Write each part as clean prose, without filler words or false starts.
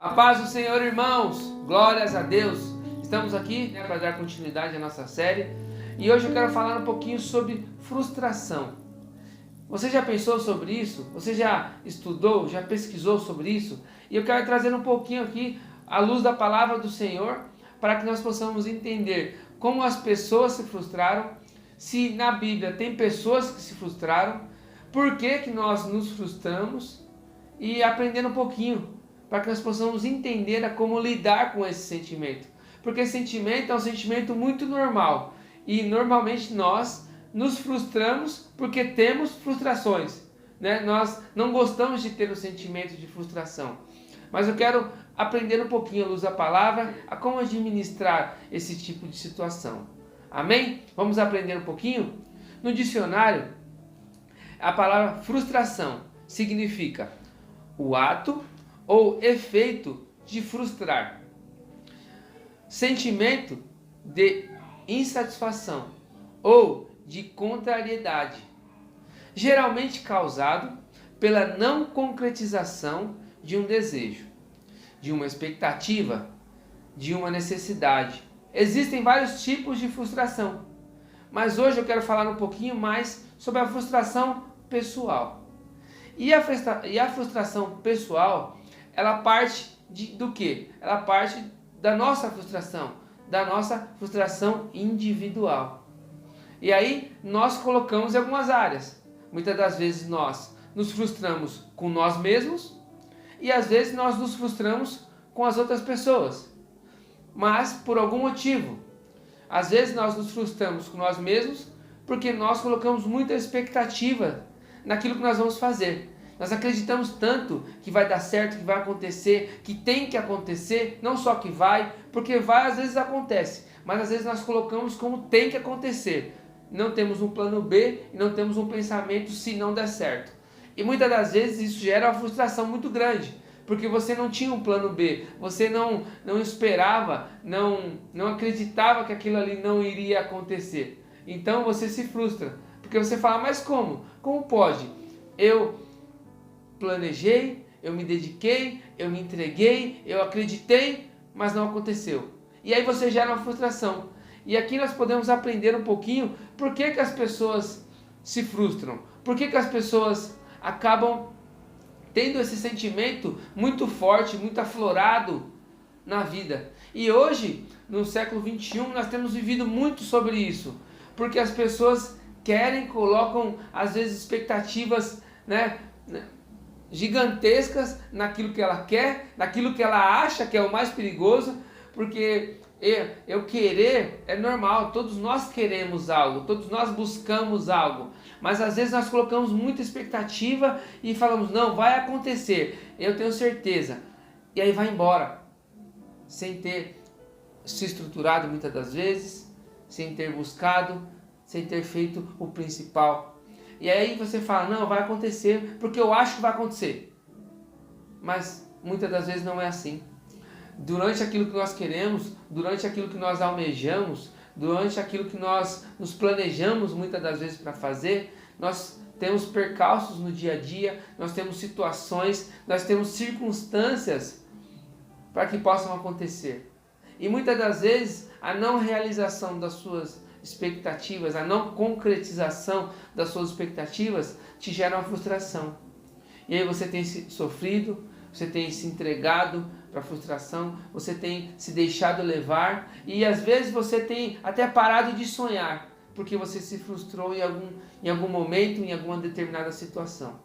A paz do Senhor, irmãos, glórias a Deus. Estamos aqui para dar continuidade à nossa série e hoje eu quero falar um pouquinho sobre frustração. Você já pensou sobre isso? Você já estudou, já pesquisou sobre isso? E eu quero trazer um pouquinho aqui à luz da palavra do Senhor para que nós possamos entender como as pessoas se frustraram, se na Bíblia tem pessoas que se frustraram, por que nós nos frustramos e aprender um pouquinho para que nós possamos entender a como lidar com esse sentimento. Porque esse sentimento é um sentimento muito normal. E normalmente nós nos frustramos porque temos frustrações. Nós não gostamos de ter o sentimento de frustração. Mas eu quero aprender um pouquinho à luz da palavra a como administrar esse tipo de situação. Amém? Vamos aprender um pouquinho? No dicionário, a palavra frustração significa o ato ou efeito de frustrar, sentimento de insatisfação ou de contrariedade, geralmente causado pela não concretização de um desejo, de uma expectativa, de uma necessidade. Existem vários tipos de frustração, mas hoje eu quero falar um pouquinho mais sobre a frustração pessoal. E a frustração pessoal, ela parte do quê? Ela parte da nossa frustração individual. E aí nós colocamos em algumas áreas. Muitas das vezes nós nos frustramos com nós mesmos e às vezes nós nos frustramos com as outras pessoas. Mas por algum motivo. Às vezes nós nos frustramos com nós mesmos porque nós colocamos muita expectativa naquilo que nós vamos fazer. Nós acreditamos tanto que vai dar certo, que vai acontecer, que tem que acontecer, não só que vai, porque vai às vezes acontece, mas às vezes nós colocamos como tem que acontecer. Não temos um plano B e não temos um pensamento se não der certo. E muitas das vezes isso gera uma frustração muito grande, porque você não tinha um plano B, você não esperava, não acreditava que aquilo ali não iria acontecer. Então você se frustra, porque você fala, mas como? Como pode? Eu planejei, eu me dediquei, eu me entreguei, eu acreditei, mas não aconteceu. E aí você gera uma frustração. E aqui nós podemos aprender um pouquinho por que as pessoas se frustram, por que as pessoas acabam tendo esse sentimento muito forte, muito aflorado na vida. E hoje, no século 21, nós temos vivido muito sobre isso, porque as pessoas colocam às vezes expectativas, gigantescas naquilo que ela quer, naquilo que ela acha que é o mais perigoso, porque eu querer é normal, todos nós queremos algo, todos nós buscamos algo, mas às vezes nós colocamos muita expectativa e falamos, não, vai acontecer, eu tenho certeza, e aí vai embora, sem ter se estruturado muitas das vezes, sem ter buscado, sem ter feito o principal. E aí você fala, não, vai acontecer, porque eu acho que vai acontecer. Mas muitas das vezes não é assim. Durante aquilo que nós queremos, durante aquilo que nós almejamos, durante aquilo que nós nos planejamos muitas das vezes para fazer, nós temos percalços no dia a dia, nós temos situações, nós temos circunstâncias para que possam acontecer. E muitas das vezes a não realização das suas expectativas, a não concretização das suas expectativas te gera uma frustração. E aí você tem sofrido, você tem se entregado para a frustração, você tem se deixado levar e às vezes você tem até parado de sonhar, porque você se frustrou em algum momento, em alguma determinada situação.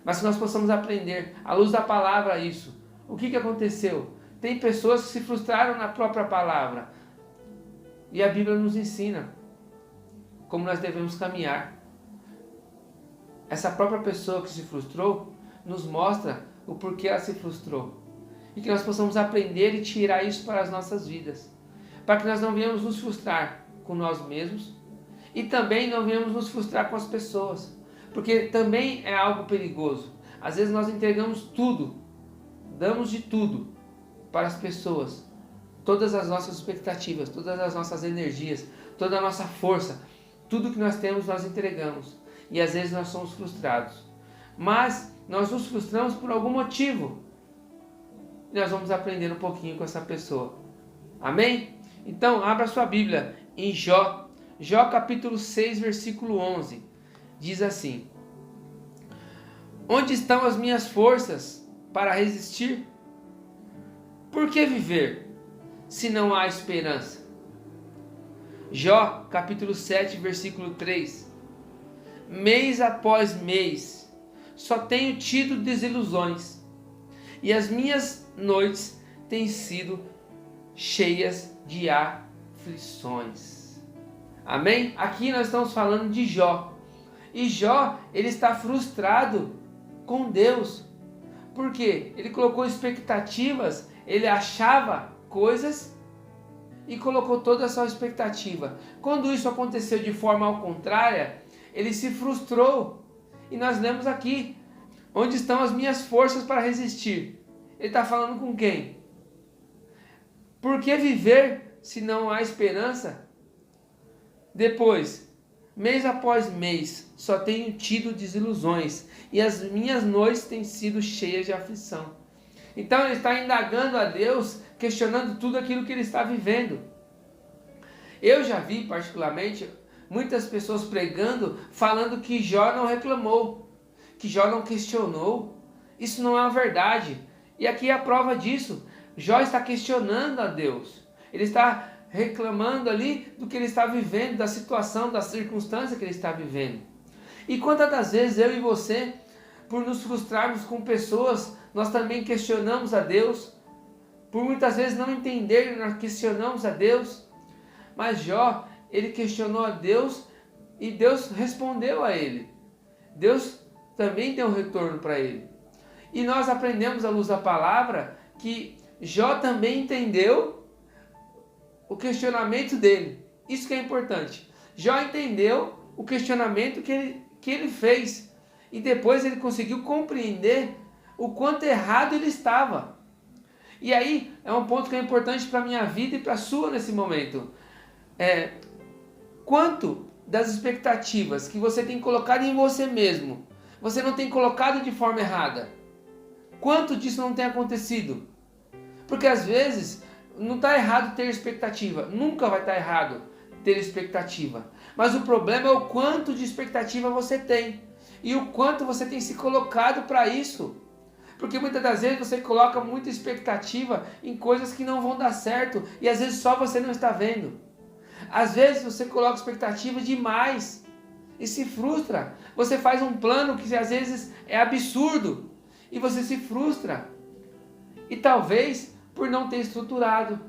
Mas que nós possamos aprender, à luz da palavra, isso. O que aconteceu? Tem pessoas que se frustraram na própria palavra. E a Bíblia nos ensina como nós devemos caminhar. Essa própria pessoa que se frustrou nos mostra o porquê ela se frustrou. E que nós possamos aprender e tirar isso para as nossas vidas. Para que nós não venhamos nos frustrar com nós mesmos e também não venhamos nos frustrar com as pessoas. Porque também é algo perigoso. Às vezes nós entregamos tudo, damos de tudo para as pessoas. Todas as nossas expectativas, todas as nossas energias, toda a nossa força, tudo que nós temos nós entregamos. E às vezes nós somos frustrados. Mas nós nos frustramos por algum motivo. e nós vamos aprender um pouquinho com essa pessoa. Amém? Então, abra sua Bíblia em Jó. Jó capítulo 6, versículo 11. Diz assim: onde estão as minhas forças para resistir? Por que viver, se não há esperança? Jó capítulo 7, versículo 3. Mês após mês, só tenho tido desilusões, e as minhas noites têm sido cheias de aflições. Amém? Aqui nós estamos falando de Jó. E Jó, ele está frustrado com Deus. Por quê? Ele colocou expectativas, ele achava coisas e colocou toda a sua expectativa. Quando isso aconteceu de forma ao contrária, ele se frustrou. E nós lemos aqui: onde estão as minhas forças para resistir? Ele está falando com quem? Por que viver se não há esperança? Depois, mês após mês, só tenho tido desilusões, e as minhas noites têm sido cheias de aflição. Então ele está indagando a Deus, questionando tudo aquilo que ele está vivendo. Eu já vi particularmente muitas pessoas pregando, falando que Jó não reclamou, que Jó não questionou. Isso não é uma verdade. E aqui é a prova disso. Jó está questionando a Deus. Ele está reclamando ali do que ele está vivendo, da situação, da circunstância que ele está vivendo. E quantas das vezes eu e você, por nos frustrarmos com pessoas, nós também questionamos a Deus. Por muitas vezes não entender, nós questionamos a Deus. Mas Jó, ele questionou a Deus e Deus respondeu a ele. Deus também deu um retorno para ele. E nós aprendemos à luz da palavra que Jó também entendeu o questionamento dele. Isso que é importante. Jó entendeu o questionamento que ele fez. E depois ele conseguiu compreender o quanto errado ele estava. E aí é um ponto que é importante para a minha vida e para a sua nesse momento. Quanto das expectativas que você tem colocado em você mesmo, você não tem colocado de forma errada? Quanto disso não tem acontecido? Porque às vezes não está errado ter expectativa, nunca vai estar errado ter expectativa. Mas o problema é o quanto de expectativa você tem e o quanto você tem se colocado para isso. Porque muitas das vezes você coloca muita expectativa em coisas que não vão dar certo e às vezes só você não está vendo. Às vezes você coloca expectativa demais e se frustra. Você faz um plano que às vezes é absurdo e você se frustra. E talvez por não ter estruturado,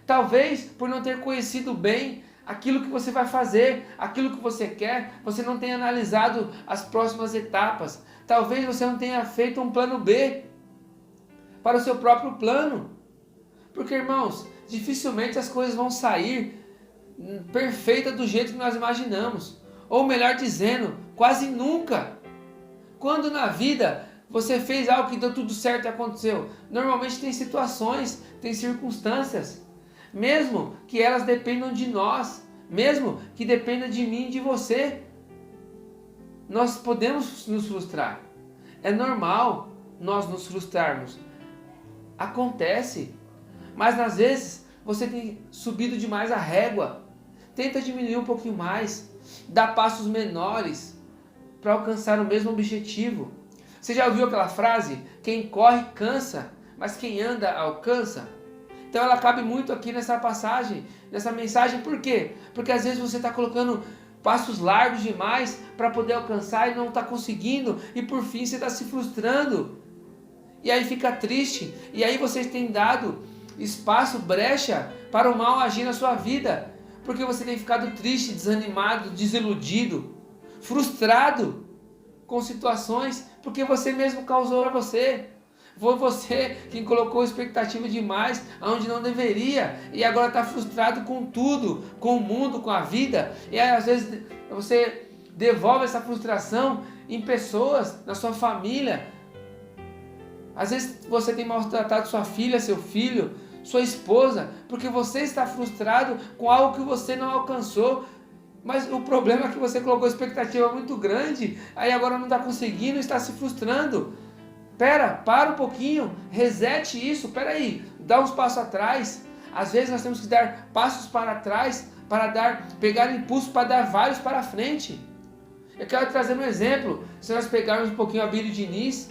talvez por não ter conhecido bem aquilo que você vai fazer, aquilo que você quer, você não tenha analisado as próximas etapas. Talvez você não tenha feito um plano B para o seu próprio plano. Porque, irmãos, dificilmente as coisas vão sair perfeitas do jeito que nós imaginamos. Ou melhor dizendo, quase nunca. Quando na vida você fez algo que deu tudo certo e aconteceu, normalmente tem situações, tem circunstâncias, mesmo que elas dependam de nós, mesmo que dependa de mim e de você, nós podemos nos frustrar. É normal nós nos frustrarmos. Acontece. Mas às vezes você tem subido demais a régua. Tenta diminuir um pouquinho mais. Dá passos menores para alcançar o mesmo objetivo. Você já ouviu aquela frase? Quem corre cansa, mas quem anda alcança. Então ela cabe muito aqui nessa passagem, nessa mensagem. Por quê? Porque às vezes você está colocando passos largos demais para poder alcançar e não está conseguindo. E por fim você está se frustrando. E aí fica triste. E aí vocês têm dado espaço, brecha para o mal agir na sua vida. Porque você tem ficado triste, desanimado, desiludido, frustrado com situações, porque você mesmo causou para você. Foi você quem colocou expectativa demais aonde não deveria e agora está frustrado com tudo, com o mundo, com a vida. E aí, às vezes você devolve essa frustração em pessoas, na sua família. Às vezes você tem maltratado sua filha, seu filho, sua esposa, porque você está frustrado com algo que você não alcançou. Mas o problema é que você colocou expectativa muito grande, aí agora não está conseguindo, está se frustrando. Para um pouquinho, resete isso, aí, dá uns passos atrás. Às vezes nós temos que dar passos para trás, pegar impulso para dar vários para frente. Eu quero trazer um exemplo. Se nós pegarmos um pouquinho o Abílio Diniz,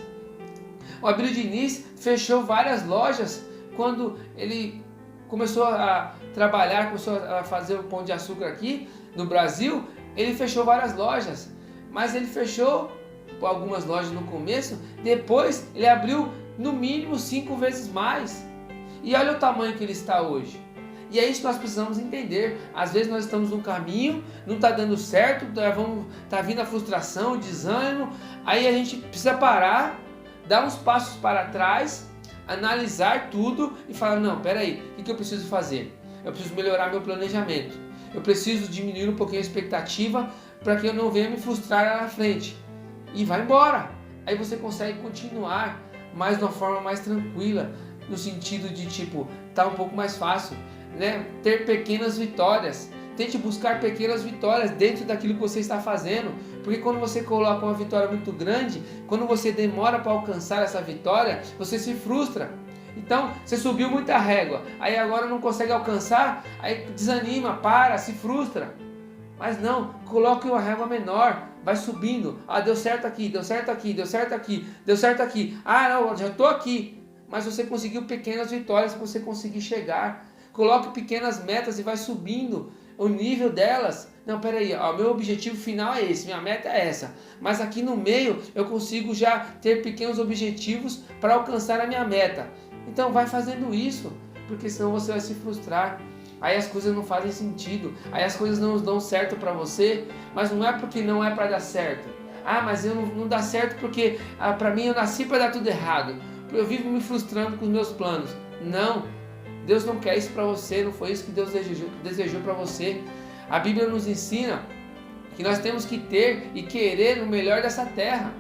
o Abílio Diniz fechou várias lojas quando ele começou a trabalhar, começou a fazer o Pão de Açúcar aqui no Brasil. Ele fechou várias lojas, mas ele fechou algumas lojas no começo, depois ele abriu no mínimo 5 vezes mais. E olha o tamanho que ele está hoje. E é isso que nós precisamos entender. Às vezes nós estamos num caminho, não está dando certo, tá vindo a frustração, o desânimo. Aí a gente precisa parar, dar uns passos para trás, analisar tudo e falar, não, peraí, o que eu preciso fazer? Eu preciso melhorar meu planejamento. Eu preciso diminuir um pouquinho a expectativa para que eu não venha me frustrar lá na frente. E vai embora. Aí você consegue continuar, mas de uma forma mais tranquila, no sentido de tipo, tá um pouco mais fácil, né? Ter pequenas vitórias. Tente buscar pequenas vitórias dentro daquilo que você está fazendo, porque quando você coloca uma vitória muito grande, quando você demora para alcançar essa vitória, você se frustra. Então, você subiu muita régua, aí agora não consegue alcançar, aí desanima, se frustra. Mas não, coloque uma régua menor, vai subindo. Deu certo aqui, deu certo aqui, deu certo aqui, deu certo aqui. Não, já estou aqui. Mas você conseguiu pequenas vitórias para você conseguir chegar. Coloque pequenas metas e vai subindo o nível delas. Não, peraí, meu objetivo final é esse, minha meta é essa. Mas aqui no meio eu consigo já ter pequenos objetivos para alcançar a minha meta. Então vai fazendo isso, porque senão você vai se frustrar. Aí as coisas não fazem sentido, aí as coisas não dão certo para você, mas não é porque não é para dar certo. Mas eu não dá certo porque para mim eu nasci para dar tudo errado. Eu vivo me frustrando com os meus planos. Não, Deus não quer isso para você, não foi isso que Deus desejou para você. A Bíblia nos ensina que nós temos que ter e querer o melhor dessa terra.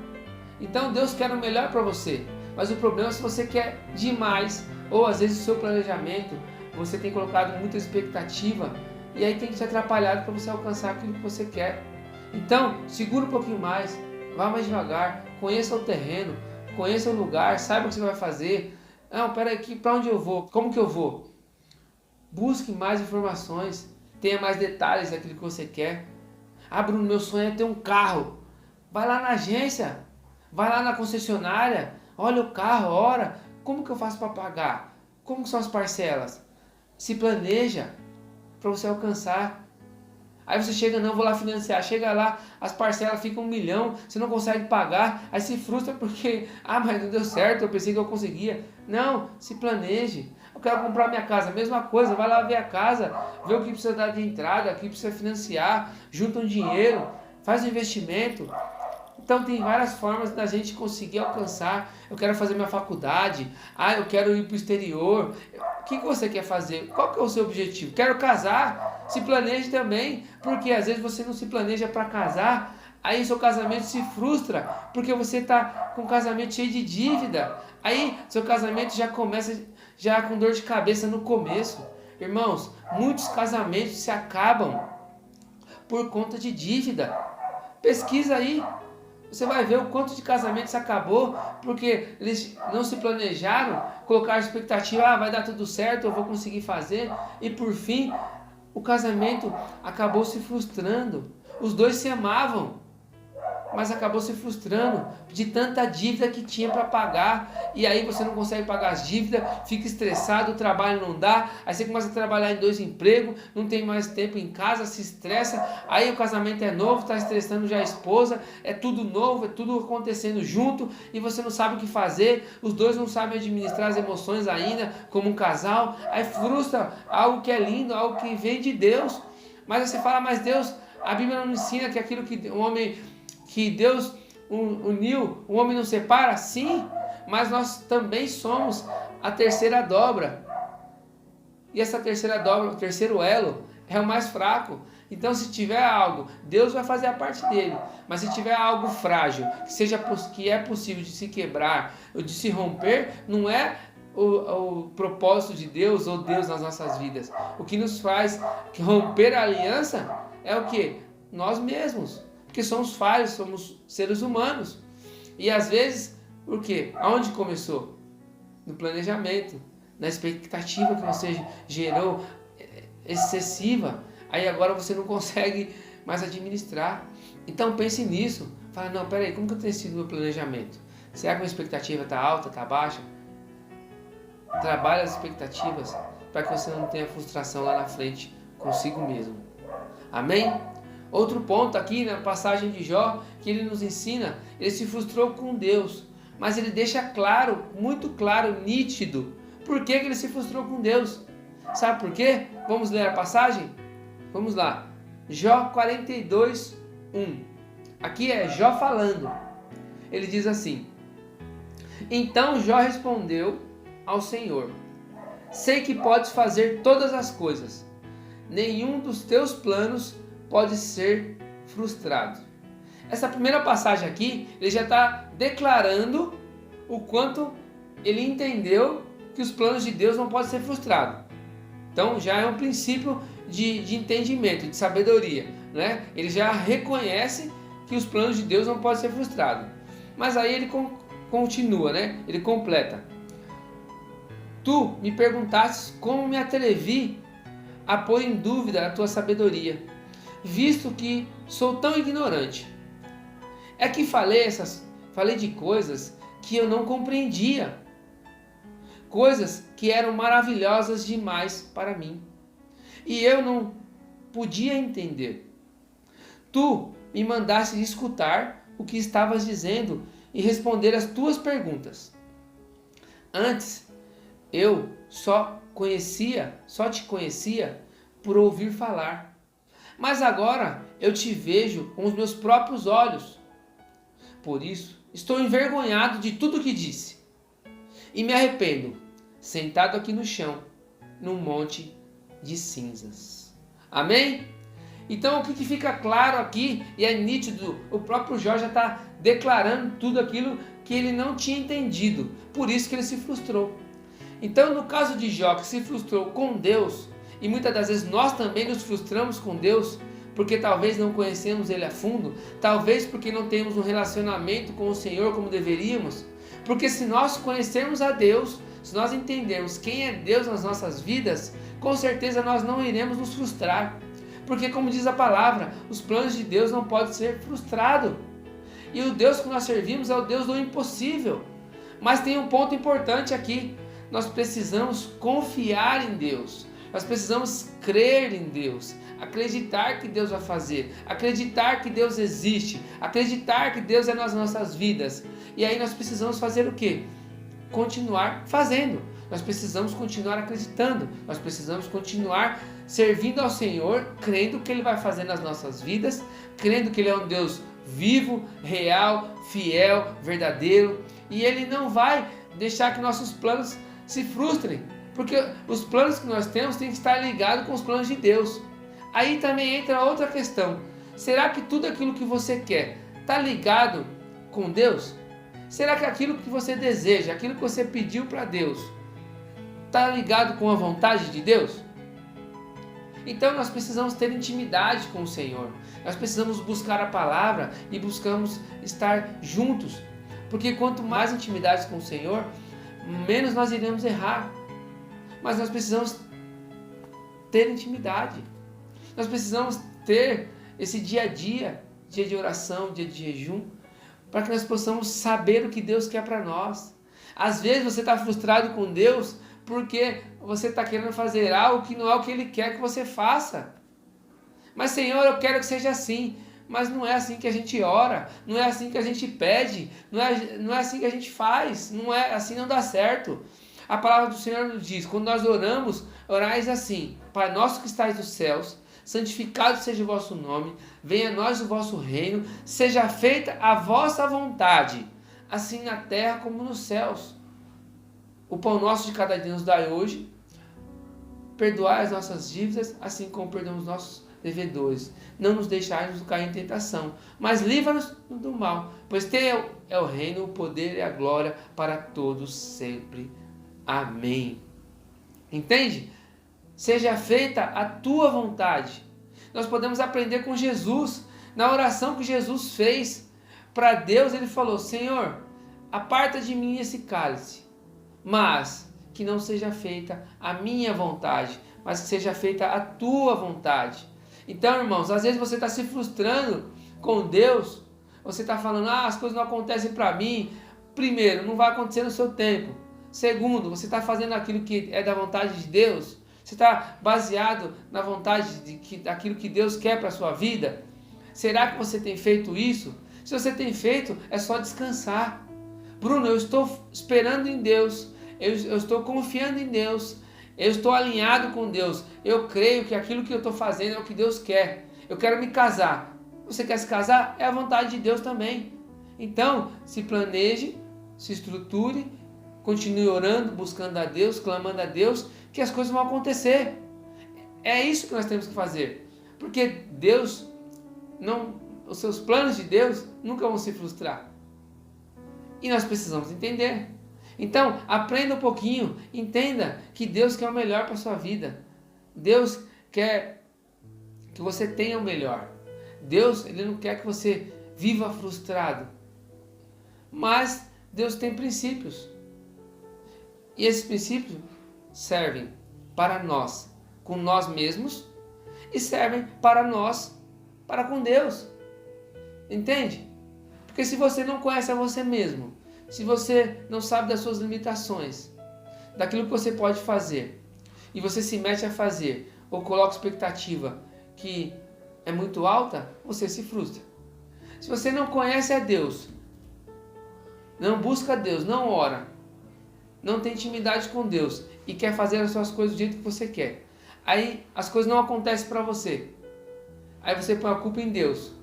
Então Deus quer o melhor para você, mas o problema é se você quer demais, ou às vezes o seu planejamento, você tem colocado muita expectativa e aí tem te atrapalhado para você alcançar aquilo que você quer. Então, segura um pouquinho mais, vá mais devagar, conheça o terreno, conheça o lugar, saiba o que você vai fazer. Não, peraí, para onde eu vou? Como que eu vou? Busque mais informações, tenha mais detalhes daquilo que você quer. Bruno, meu sonho é ter um carro. Vai lá na agência, vai lá na concessionária, olha o carro, ora, como que eu faço para pagar? Como são as parcelas? Se planeja para você alcançar. Aí você chega, não, vou lá financiar. Chega lá, as parcelas ficam 1 milhão, você não consegue pagar. Aí se frustra porque, mas não deu certo, eu pensei que eu conseguia. Não, se planeje. Eu quero comprar minha casa, mesma coisa, vai lá ver a casa, vê o que precisa dar de entrada, o que precisa financiar, junta um dinheiro, faz um investimento. Então tem várias formas da gente conseguir alcançar. Eu quero fazer minha faculdade, eu quero ir para o exterior. O que você quer fazer? Qual que é o seu objetivo? Quero casar? Se planeje também, porque às vezes você não se planeja para casar, aí seu casamento se frustra, porque você está com um casamento cheio de dívida, aí seu casamento já começa com dor de cabeça no começo. Irmãos, muitos casamentos se acabam por conta de dívida. Pesquisa aí. Você vai ver o quanto de casamento se acabou, porque eles não se planejaram, colocaram expectativa, vai dar tudo certo, eu vou conseguir fazer, e por fim, o casamento acabou se frustrando. Os dois se amavam, mas acabou se frustrando de tanta dívida que tinha para pagar, e aí você não consegue pagar as dívidas, fica estressado, o trabalho não dá, aí você começa a trabalhar em 2 empregos, não tem mais tempo em casa, se estressa, aí o casamento é novo, está estressando já a esposa, é tudo novo, é tudo acontecendo junto, e você não sabe o que fazer, os dois não sabem administrar as emoções ainda, como um casal, aí frustra algo que é lindo, algo que vem de Deus, mas aí você fala, mas Deus, a Bíblia não ensina que aquilo que o homem... que Deus uniu, o homem não separa? Sim, mas nós também somos a terceira dobra. E essa terceira dobra, o terceiro elo, é o mais fraco. Então se tiver algo, Deus vai fazer a parte dele. Mas se tiver algo frágil, que é possível de se quebrar, ou de se romper, não é o propósito de Deus ou Deus nas nossas vidas. O que nos faz romper a aliança é o quê? Nós mesmos. Porque somos falhos, somos seres humanos. E às vezes Por quê? Aonde começou? No planejamento, na expectativa que você gerou excessiva. Aí agora você não consegue mais administrar. Então pense nisso. Fala, não, peraí, como que eu tenho sido o meu planejamento? Será que a minha expectativa está alta, está baixa? Trabalhe as expectativas para que você não tenha frustração lá na frente consigo mesmo. Amém? Outro ponto aqui na passagem de Jó, que ele nos ensina, ele se frustrou com Deus, mas ele deixa claro, muito claro, nítido, por que ele se frustrou com Deus. Sabe por quê? Vamos ler a passagem? Vamos lá. Jó 42, 1. Aqui é Jó falando. Ele diz assim: Então Jó respondeu ao Senhor: Sei que podes fazer todas as coisas. Nenhum dos teus planos pode ser frustrado. Essa primeira passagem aqui, ele já está declarando o quanto ele entendeu que os planos de Deus não podem ser frustrados. Então já é um princípio de entendimento, de sabedoria, né? Ele já reconhece que os planos de Deus não podem ser frustrados. Mas aí ele continua, né? Ele completa: Tu me perguntastes como me atrevi a pôr em dúvida a tua sabedoria, visto que sou tão ignorante. É que falei de coisas que eu não compreendia, coisas que eram maravilhosas demais para mim, e eu não podia entender. Tu me mandaste escutar o que estavas dizendo e responder as tuas perguntas. Antes, eu só te conhecia por ouvir falar. Mas agora eu te vejo com os meus próprios olhos. Por isso, estou envergonhado de tudo que disse. E me arrependo, sentado aqui no chão, num monte de cinzas. Amém? Então o que fica claro aqui, e é nítido, o próprio Jó já está declarando tudo aquilo que ele não tinha entendido. Por isso que ele se frustrou. Então, no caso de Jó, que se frustrou com Deus, e muitas das vezes nós também nos frustramos com Deus, porque talvez não conhecemos Ele a fundo, talvez porque não temos um relacionamento com o Senhor como deveríamos, porque se nós conhecermos a Deus, se nós entendermos quem é Deus nas nossas vidas, com certeza nós não iremos nos frustrar, porque como diz a palavra, os planos de Deus não podem ser frustrados, e o Deus que nós servimos é o Deus do impossível. Mas tem um ponto importante aqui: nós precisamos confiar em Deus, nós precisamos crer em Deus, acreditar que Deus vai fazer, acreditar que Deus existe, acreditar que Deus é nas nossas vidas. E aí nós precisamos fazer o quê? Continuar fazendo, nós precisamos continuar acreditando, nós precisamos continuar servindo ao Senhor, crendo que Ele vai fazer nas nossas vidas, crendo que Ele é um Deus vivo, real, fiel, verdadeiro, e Ele não vai deixar que nossos planos se frustrem, porque os planos que nós temos têm que estar ligados com os planos de Deus. Aí também entra outra questão: será que tudo aquilo que você quer está ligado com Deus? Será que aquilo que você deseja, aquilo que você pediu para Deus, está ligado com a vontade de Deus? Então nós precisamos ter intimidade com o Senhor, nós precisamos buscar a palavra e buscamos estar juntos, porque quanto mais intimidade com o Senhor, menos nós iremos errar. Mas nós precisamos ter intimidade, nós precisamos ter esse dia a dia de oração, dia de jejum, para que nós possamos saber o que Deus quer para nós. Às vezes você está frustrado com Deus porque você está querendo fazer algo que não é o que Ele quer que você faça. Mas Senhor, eu quero que seja assim. Mas não é assim que a gente ora, não é assim que a gente pede, não é assim que a gente faz, não é assim, não dá certo. A palavra do Senhor nos diz, quando nós oramos, orais assim: Pai nosso que estais nos céus, santificado seja o vosso nome, venha a nós o vosso reino, seja feita a vossa vontade, assim na terra como nos céus. O pão nosso de cada dia nos dai hoje, perdoai as nossas dívidas, assim como perdoamos nossos devedores. Não nos deixais cair em tentação, mas livra-nos do mal, pois teu é o reino, o poder e a glória para todos sempre. Amém. Entende? Seja feita a tua vontade. Nós podemos aprender com Jesus. Na oração que Jesus fez para Deus, ele falou: Senhor, aparta de mim esse cálice, mas que não seja feita a minha vontade, mas que seja feita a tua vontade. Então, irmãos, às vezes você está se frustrando com Deus, você está falando, as coisas não acontecem para mim. Primeiro, não vai acontecer no seu tempo. Segundo, você está fazendo aquilo que é da vontade de Deus? Você está baseado na vontade daquilo que Deus quer para a sua vida? Será que você tem feito isso? Se você tem feito, é só descansar. Bruno, eu estou esperando em Deus, eu estou confiando em Deus, eu estou alinhado com Deus, eu creio que aquilo que eu estou fazendo é o que Deus quer. Eu quero me casar. Você quer se casar? É a vontade de Deus também. Então, se planeje, se estruture, continue orando, buscando a Deus, clamando a Deus, que as coisas vão acontecer. É isso que nós temos que fazer. Porque Deus, os seus planos de Deus nunca vão se frustrar. E nós precisamos entender. Então, aprenda um pouquinho, entenda que Deus quer o melhor para a sua vida. Deus quer que você tenha o melhor. Deus, Ele não quer que você viva frustrado. Mas Deus tem princípios. E esses princípios servem para nós, com nós mesmos, e servem para nós, para com Deus. Entende? Porque se você não conhece a você mesmo, se você não sabe das suas limitações, daquilo que você pode fazer, e você se mete a fazer, ou coloca expectativa que é muito alta, você se frustra. Se você não conhece a Deus, não busca Deus, não ora, não tem intimidade com Deus e quer fazer as suas coisas do jeito que você quer, aí as coisas não acontecem para você. Aí você põe a culpa em Deus.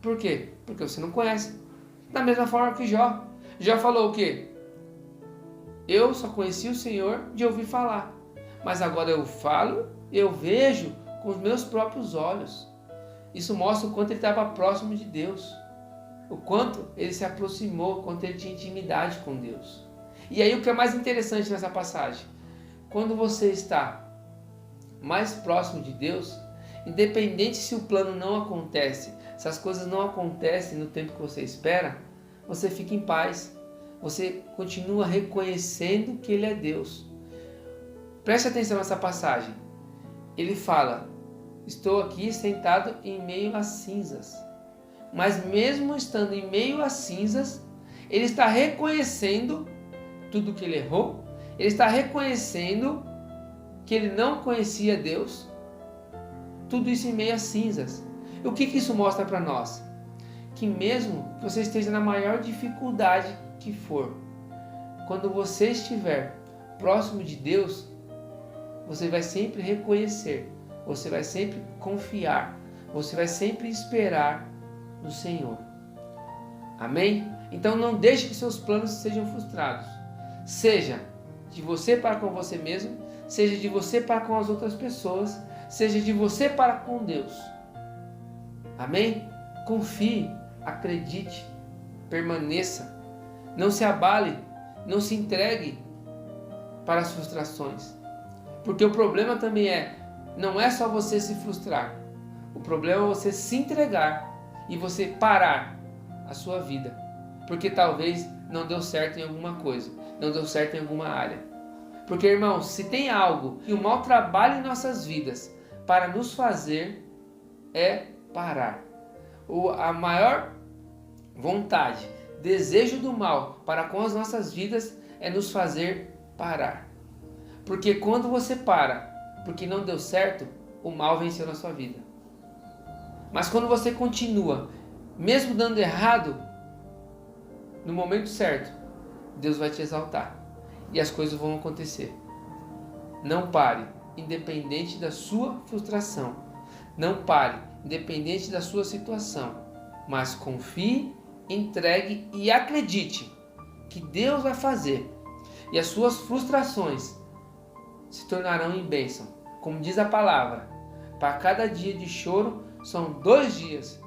Por quê? Porque você não conhece. Da mesma forma que Jó. Jó falou o quê? Eu só conheci o Senhor de ouvir falar, mas agora eu falo, eu vejo com os meus próprios olhos. Isso mostra o quanto ele estava próximo de Deus, o quanto ele se aproximou, o quanto ele tinha intimidade com Deus. E aí o que é mais interessante nessa passagem, quando você está mais próximo de Deus, independente se o plano não acontece, se as coisas não acontecem no tempo que você espera, você fica em paz, você continua reconhecendo que Ele é Deus. Preste atenção nessa passagem. Ele fala, estou aqui sentado em meio às cinzas. Mas mesmo estando em meio às cinzas, ele está reconhecendo tudo que ele errou, ele está reconhecendo que ele não conhecia Deus, tudo isso em meio às cinzas. E o que isso mostra para nós? Que mesmo que você esteja na maior dificuldade que for, quando você estiver próximo de Deus, você vai sempre reconhecer, você vai sempre confiar, você vai sempre esperar no Senhor. Amém? Então não deixe que seus planos sejam frustrados. Seja de você para com você mesmo, seja de você para com as outras pessoas, seja de você para com Deus. Amém? Confie, acredite, permaneça. Não se abale, não se entregue para as frustrações. Porque o problema também não é só você se frustrar. O problema é você se entregar e você parar a sua vida. Porque talvez não deu certo em alguma coisa, não deu certo em alguma área. Porque, irmãos, se tem algo que o mal trabalha em nossas vidas para nos fazer, é parar. A maior vontade, desejo do mal para com as nossas vidas é nos fazer parar. Porque quando você para, porque não deu certo, o mal venceu na sua vida. Mas quando você continua, mesmo dando errado, no momento certo, Deus vai te exaltar e as coisas vão acontecer. Não pare, independente da sua frustração. Não pare, independente da sua situação. Mas confie, entregue e acredite que Deus vai fazer. E as suas frustrações se tornarão em bênção. Como diz a palavra, para cada dia de choro são 2 dias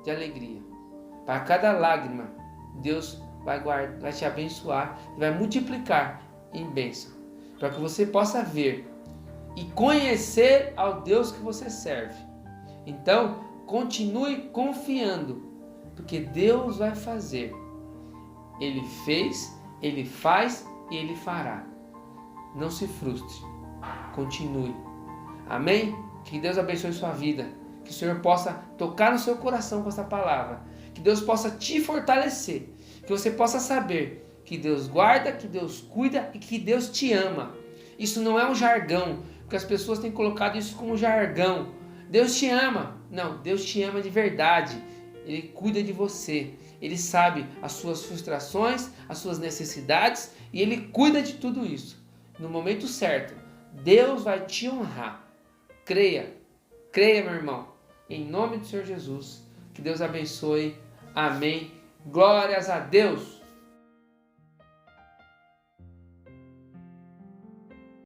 de alegria. Para cada lágrima, Deus vai te abençoar e vai multiplicar em bênção. Para que você possa ver e conhecer ao Deus que você serve. Então, continue confiando, porque Deus vai fazer. Ele fez, Ele faz e Ele fará. Não se frustre. Continue. Amém? Que Deus abençoe sua vida. Que o Senhor possa tocar no seu coração com essa palavra. Que Deus possa te fortalecer. Que você possa saber que Deus guarda, que Deus cuida e que Deus te ama. Isso não é um jargão, porque as pessoas têm colocado isso como jargão. Deus te ama. Não, Deus te ama de verdade. Ele cuida de você. Ele sabe as suas frustrações, as suas necessidades e Ele cuida de tudo isso. No momento certo, Deus vai te honrar. Creia, creia, meu irmão. Em nome do Senhor Jesus. Que Deus abençoe. Amém. Glórias a Deus.